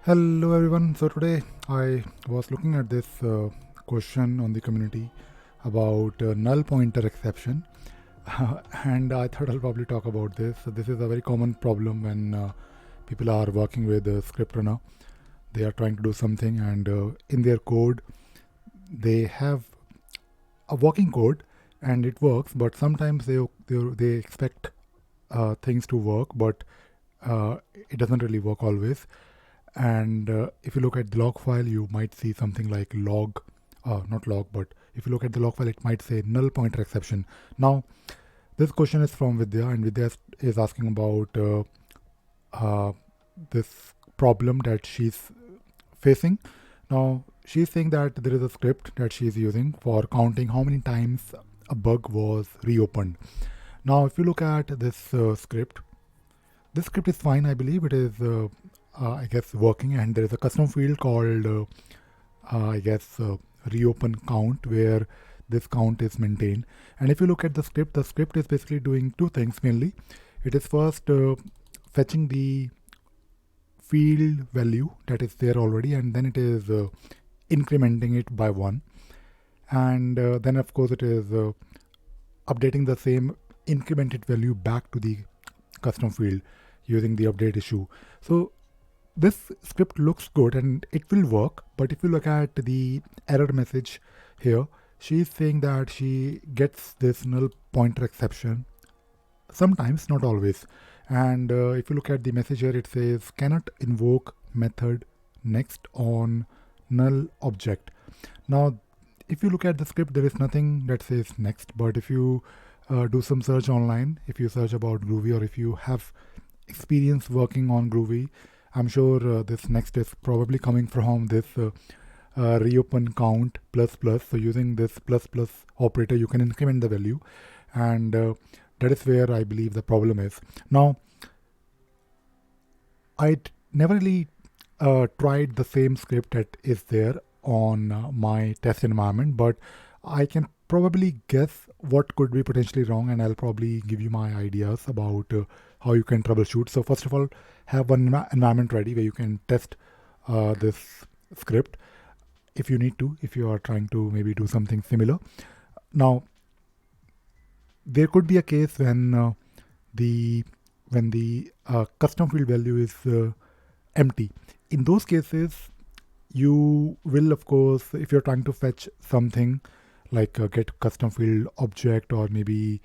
Hello everyone. So today I was looking at this question on the community about null pointer exception, and I thought I'll probably talk about this. So this is a very common problem when people are working with ScriptRunner. They are trying to do something, and in their code they have a working code, and it works. But sometimes they expect things to work, but it doesn't really work always. And if you look at the log file, you might see something like not log, but if you look at the log file, it might say null pointer exception. Now, this question is from Vidya, and Vidya is asking about this problem that she's facing. Now, she's saying that there is a script that she's using for counting how many times a bug was reopened. Now, if you look at this script, this script is fine. I believe it is I guess working, and there is a custom field called reopen count, where this count is maintained. And if you look at the script is basically doing two things mainly. It is first fetching the field value that is there already, and then it is incrementing it by 1, and then of course it is updating the same incremented value back to the custom field using the update issue. So this script looks good and it will work, but if you look at the error message here, she's saying that she gets this null pointer exception sometimes, not always. And if you look at the message here, it says cannot invoke method next on null object. Now, if you look at the script, there is nothing that says next, but if you do some search online, if you search about Groovy, or if you have experience working on Groovy, I'm sure this next is probably coming from this reopen count plus plus. So using this plus plus operator, you can increment the value, and that is where I believe the problem is. Now, I never really tried the same script that is there on my test environment, but I can probably guess what could be potentially wrong, and I'll probably give you my ideas about how you can troubleshoot. So first of all, have one environment ready where you can test this script if you need to, if you are trying to maybe do something similar. Now, there could be a case when the custom field value is empty. In those cases, you will, of course, if you're trying to fetch something like get custom field object, or maybe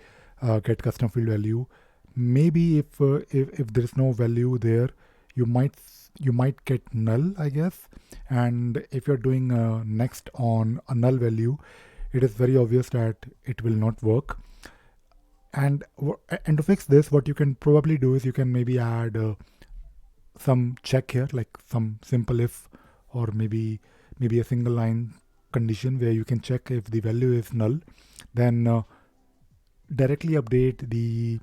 get custom field value, maybe if there is no value there, you might get null, I guess. And if you're doing next on a null value, it is very obvious that it will not work. And to fix this, what you can probably do is you can maybe add some check here, like some simple if, or maybe a single line condition where you can check if the value is null, then directly update the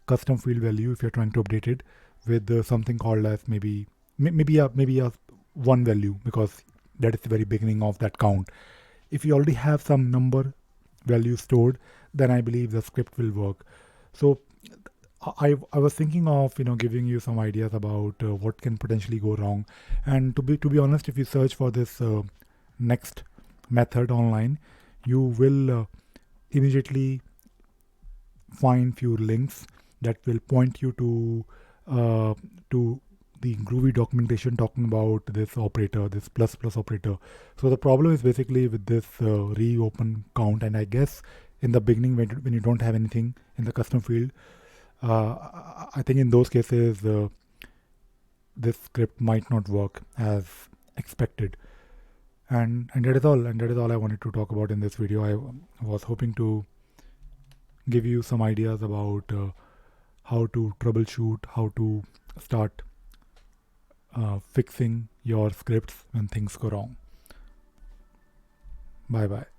custom field value if you're trying to update it with something called as maybe a one value, because that is the very beginning of that count. If you already have some number value stored, then I believe the script will work. So I was thinking of giving you some ideas about what can potentially go wrong. And to be honest, if you search for this next method online, you will immediately find few links that will point you to the Groovy documentation talking about this operator, this plus plus operator. So the problem is basically with this reopen count, and I guess in the beginning when you don't have anything in the custom field, I think in those cases this script might not work as expected. And that is all. And that is all I wanted to talk about in this video. I was hoping to give you some ideas about how to troubleshoot, how to start fixing your scripts when things go wrong. Bye bye.